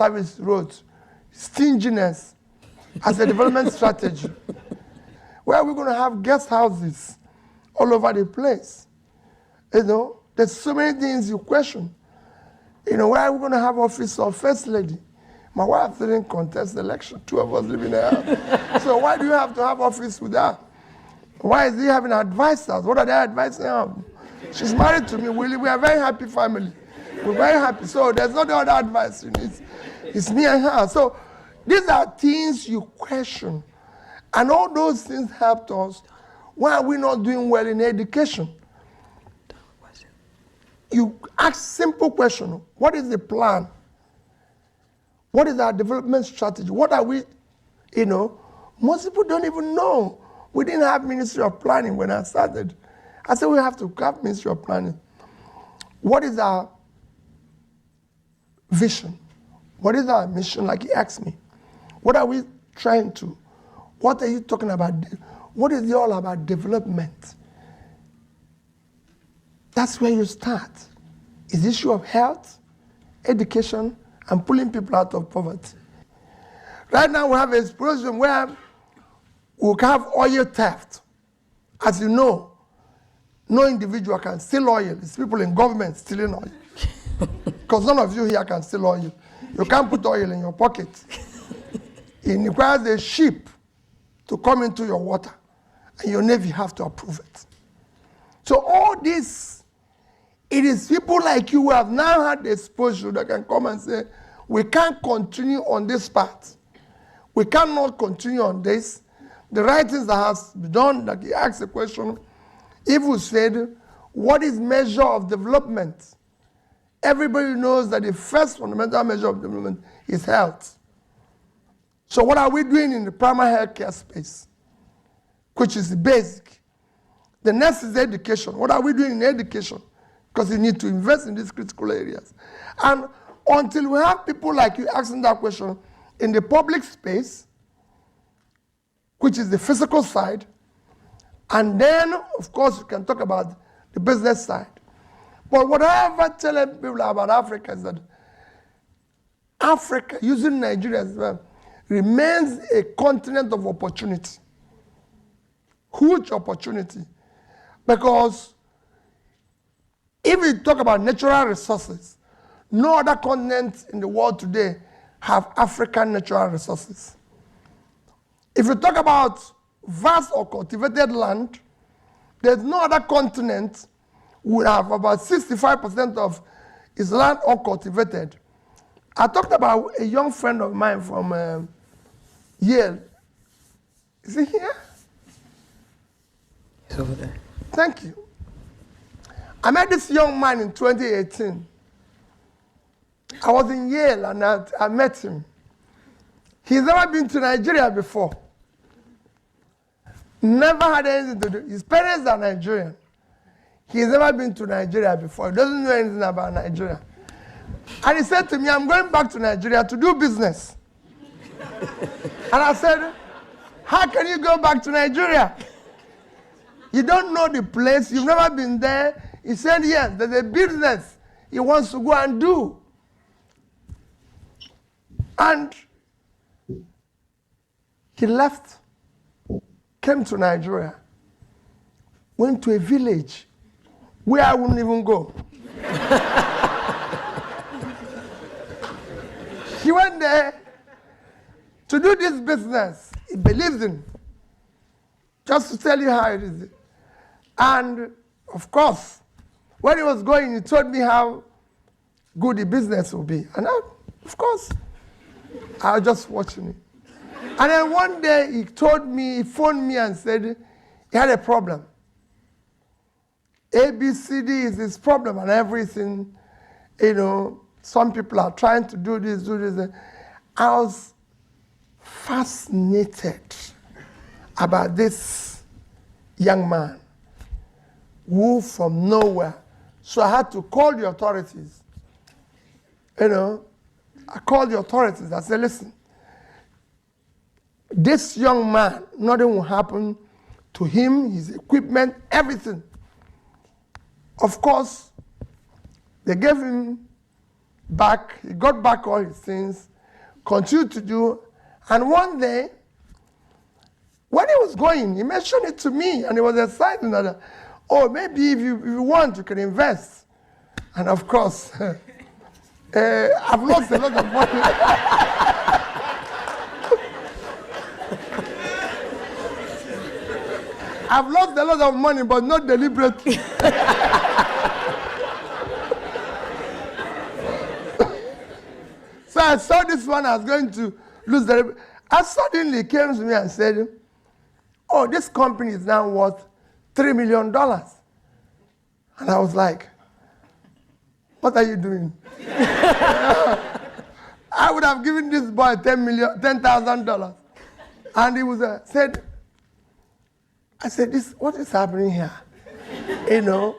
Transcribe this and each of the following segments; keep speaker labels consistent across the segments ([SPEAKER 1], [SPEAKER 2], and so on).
[SPEAKER 1] Service wrote, stinginess as a development strategy. Where are we going to have guest houses all over the place? There's so many things you question. Where are we going to have office of First Lady? My wife didn't contest the election. 2 of us live in a house. So why do you have to have office with her? Why is he having advisors? What are they advising her? She's married to me. We are a very happy family. We're very happy. So there's no other advice. It's me and her. So these are things you question. And all those things helped us. Why are we not doing well in education? You ask simple question. What is the plan? What is our development strategy? What are we, most people don't even know. We didn't have Ministry of Planning when I started. I said we have to have Ministry of Planning. What is our vision? What is our mission? Like he asked me. What are we trying to? What are you talking about? What is it all about development? That's where you start. It's the issue of health, education, and pulling people out of poverty. Right now we have an explosion where we have oil theft. As you know, no individual can steal oil. It's people in government stealing oil. Because none of you here can steal oil. You can't put oil in your pocket. It requires a ship to come into your water, and your Navy have to approve it. So all this, it is people like you who have now had the exposure that can come and say, we can't continue on this path. We cannot continue on this. The right things that has been done, like he asked the question, if we said, what is measure of development? Everybody knows that the first fundamental measure of development is health. So what are we doing in the primary health care space, which is the basic? The next is education. What are we doing in education? Because you need to invest in these critical areas. And until we have people like you asking that question in the public space, which is the physical side, and then, of course, you can talk about the business side. But what I ever tell people about Africa is that Africa, using Nigeria as well, remains a continent of opportunity. Huge opportunity. Because if we talk about natural resources, no other continent in the world today have African natural resources. If you talk about vast or cultivated land, there's no other continent would have about 65% of its land uncultivated. I talked about a young friend of mine from Yale. Is he here?
[SPEAKER 2] He's over there.
[SPEAKER 1] Thank you. I met this young man in 2018. I was in Yale and I met him. He's never been to Nigeria before. Never had anything to do. His parents are Nigerian. He's never been to Nigeria before. He doesn't know anything about Nigeria. And he said to me, I'm going back to Nigeria to do business. And I said, how can you go back to Nigeria? You don't know the place. You've never been there. He said, yes, there's a business he wants to go and do. And he left, came to Nigeria, went to a village where I wouldn't even go. He went there to do this business. He believes in. Just to tell you how it is. And of course, when he was going, he told me how good the business will be. And I, of course, I was just watching it. And then one day he told me, he phoned me and said he had a problem. ABCD is his problem and everything. You know, some people are trying to do this, do this. I was fascinated about this young man who from nowhere. So I had to call the authorities. You know, I called the authorities. I said, listen, this young man, nothing will happen to him, his equipment, everything. Of course, they gave him back, he got back all his things, continue to do. And one day, when he was going, he mentioned it to me, and he was excited that, oh, maybe if you want, you can invest. And of course, I've lost a lot of money. I've lost a lot of money, but not deliberately. So I saw this one I was going to lose the. I suddenly came to me and said, oh, this company is now worth $3 million. And I was like, what are you doing? I would have given this boy $10,000. And he was said, I said, what is happening here? You know,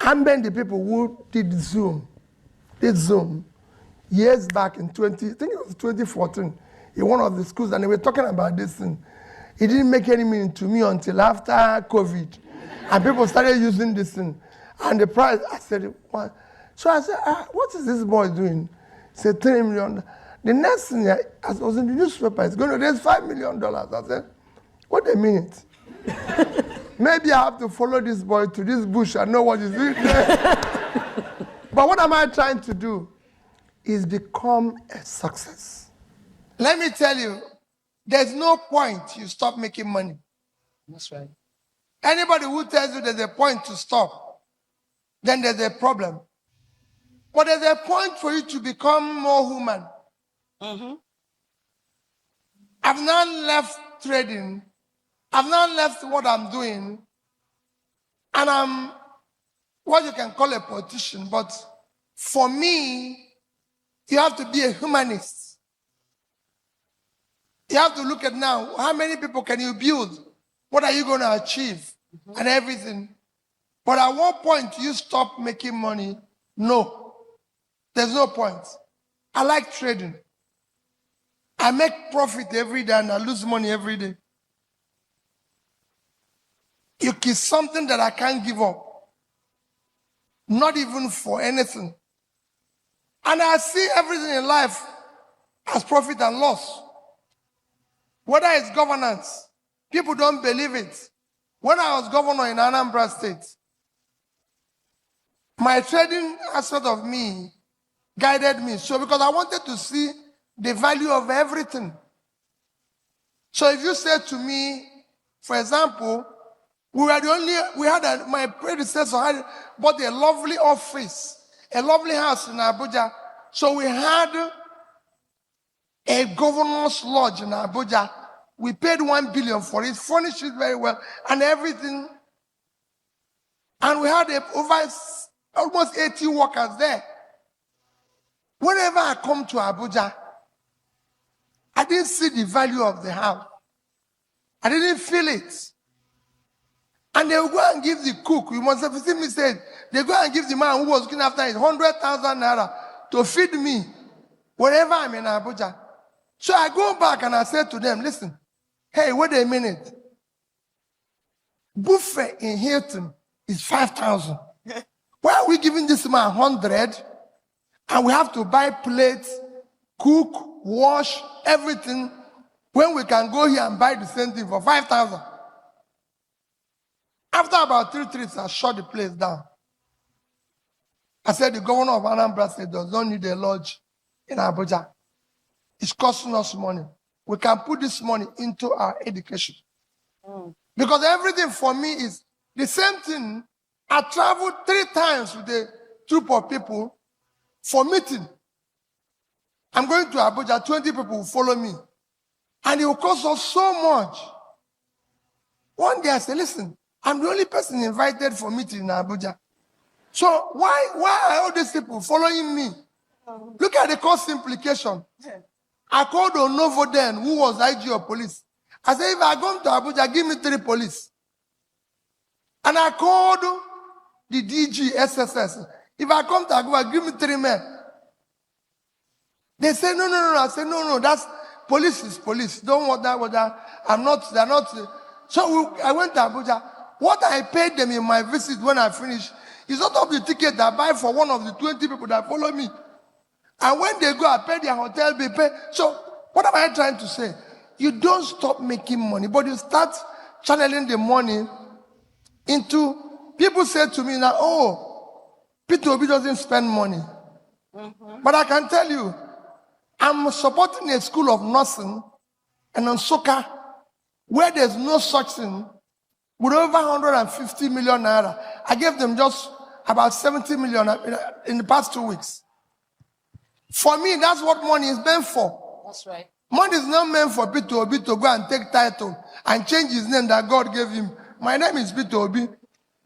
[SPEAKER 1] I'm being the people who did Zoom years back in I think it was 2014, in one of the schools, and they were talking about this thing. It didn't make any meaning to me until after COVID, and people started using this thing. And the price, I said, what? So I said, what is this boy doing? He said, $3 million. The next thing, I was in the newspaper, it's going to raise $5 million. I said, wait a minute. Maybe I have to follow this boy to this bush and know what he's doing there. But what am I trying to do? Is become a success. Let me tell you, there's no point you stop making money.
[SPEAKER 2] That's right.
[SPEAKER 1] Anybody who tells you there's a point to stop, then there's a problem. But there's a point for you to become more human.
[SPEAKER 2] Mm-hmm.
[SPEAKER 1] I've now left trading. I've now left what I'm doing. And I'm what you can call a politician. But for me, you have to be a humanist. You have to look at now, how many people can you build? What are you going to achieve? And everything. But at what point do you stop making money? No. There's no point. I like trading. I make profit every day and I lose money every day. It is something that I can't give up. Not even for anything. And I see everything in life as profit and loss. Whether it's governance, people don't believe it. When I was governor in Anambra State, my trading aspect of me guided me. So because I wanted to see the value of everything. So if you say to me, for example, my predecessor had bought a lovely office, a lovely house in Abuja. So we had a governor's lodge in Abuja. We paid $1 billion for it, furnished it very well, and everything. And we had over almost 80 workers there. Whenever I come to Abuja, I didn't see the value of the house. I didn't feel it. And they will go and give the cook, you must have seen me say, they go and give the man who was looking after it 100,000 naira to feed me wherever I'm in Abuja. So I go back and I say to them, listen, hey, wait a minute. Buffet in Hilton is 5,000. Why are we giving this man 100? And we have to buy plates, cook, wash, everything, when we can go here and buy the same thing for 5,000. After about 3 trips, I shut the place down. I said, the governor of Anambra State does not need a lodge in Abuja. It's costing us money. We can put this money into our education. Because everything for me is the same thing. I traveled 3 times with a troop of people for meeting. I'm going to Abuja, 20 people will follow me. And it will cost us so much. One day I said, listen, I'm the only person invited for meeting in Abuja. So why are all these people following me? Look at the cost implication. I called Onovo then, who was IG of police. I said, if I come to Abuja, give me 3 police. And I called the DG, SSS. If I come to Abuja, give me 3 men. They said, no. I said, no, that's police is police. Don't want that. They're not. So I went to Abuja. What I paid them in my visit when I finished is not of the ticket I buy for one of the 20 people that follow me. And when they go, I pay their hotel bill, pay. So what am I trying to say? You don't stop making money, but you start channeling the money into, people say to me now, oh, Peter Obi doesn't spend money. But I can tell you, I'm supporting a school of nursing and on soccer where there's no such thing with over 150 million naira. I gave them just about 70 million in the past 2 weeks. For me, that's what money is meant for.
[SPEAKER 2] That's right.
[SPEAKER 1] Money is not meant for Peter Obi to go and take title and change his name that God gave him. My name is Peter Obi.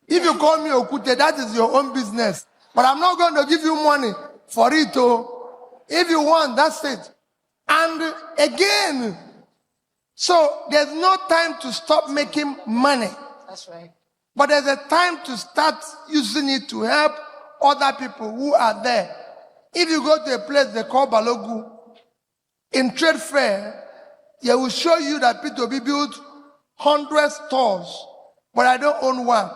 [SPEAKER 1] If you call me Okute, that is your own business. But I'm not going to give you money for it. If you want, that's it. And again, so there's no time to stop making money.
[SPEAKER 2] That's right.
[SPEAKER 1] But there's a time to start using it to help other people who are there. If you go to a place they call Balogu, in trade fair, they will show you that Peter Obi built 100 stores, but I don't own one.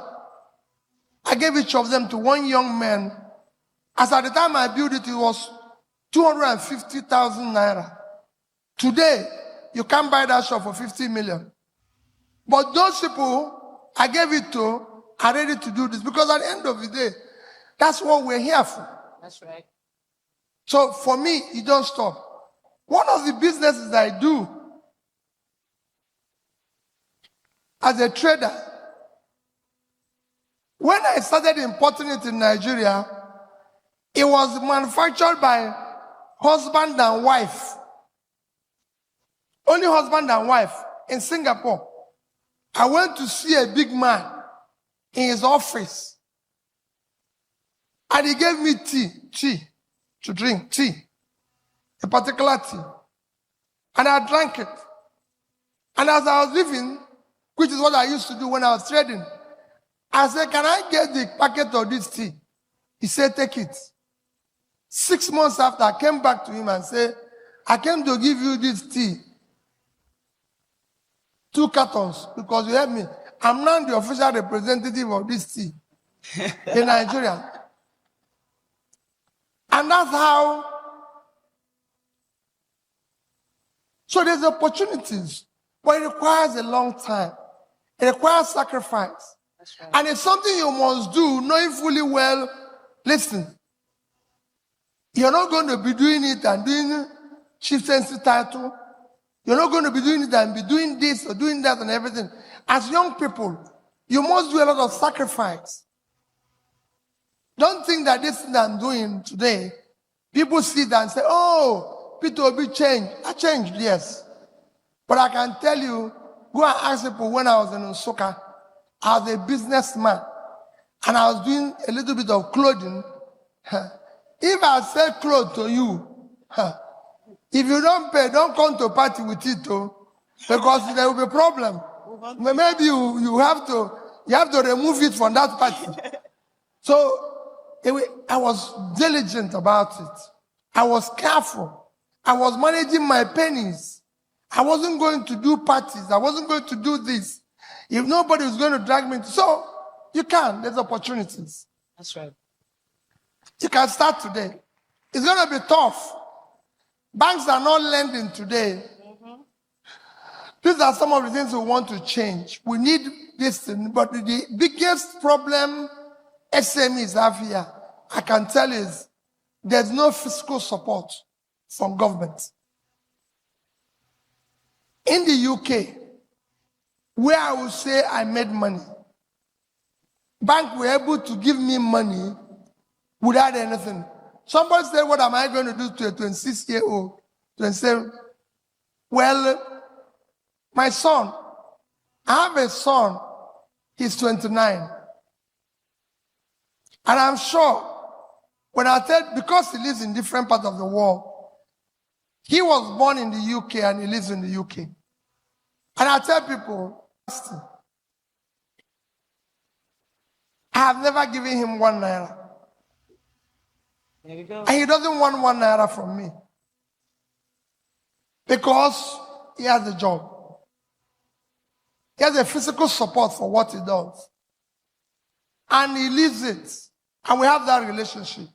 [SPEAKER 1] I gave each of them to one young man. As at the time I built it, it was 250,000 naira. Today, you can't buy that shop for 50 million. But those people I gave it to are ready to do this because at the end of the day, that's what we're here for.
[SPEAKER 2] That's right.
[SPEAKER 1] So for me, you don't stop. One of the businesses I do as a trader, when I started importing it in Nigeria, it was manufactured by husband and wife. Only husband and wife in Singapore. I went to see a big man in his office. And he gave me tea to drink, a particular tea. And I drank it. And as I was leaving, which is what I used to do when I was trading, I said, can I get the packet of this tea? He said, take it. 6 months after, I came back to him and said, I came to give you this tea. 2 cartons, because you helped me. I'm now the official representative of this tea in Nigeria. And that's how. So there's opportunities, but it requires a long time. It requires sacrifice.
[SPEAKER 2] That's right.
[SPEAKER 1] And it's something you must do, knowing fully well, listen, you're not going to be doing it and doing chieftaincy title. You're not going to be doing it and be doing this or doing that and everything. As young people, you must do a lot of sacrifice. Don't think that this thing I'm doing today, people see that and say, oh, Peter Obi changed. I changed, yes. But I can tell you, go and ask people when I was in Nsukka, I was a businessman, and I was doing a little bit of clothing. If I sell clothes to you, if you don't pay, don't come to party with it, because there will be a problem. Maybe you have to remove it from that party. So I was diligent about it. I was careful. I was managing my pennies. I wasn't going to do parties. I wasn't going to do this. If nobody was going to drag me, so you can. There's opportunities.
[SPEAKER 2] That's right.
[SPEAKER 1] You can start today. It's going to be tough. Banks are not lending today. These are some of the things we want to change. We need this thing, but the biggest problem SMEs have here, I can tell you, is there's no fiscal support from government. In the UK, where I would say I made money, banks were able to give me money without anything. Somebody said, what am I going to do to a 26-year-old? 27. Well, my son, I have a son, he's 29. And I'm sure, when I tell, because he lives in different parts of the world, he was born in the UK and he lives in the UK. And I tell people, I have never given him 1 naira.
[SPEAKER 2] There you go.
[SPEAKER 1] And he doesn't want 1 naira from me. Because he has a job. He has a physical support for what he does. And he lives it. And we have that relationship.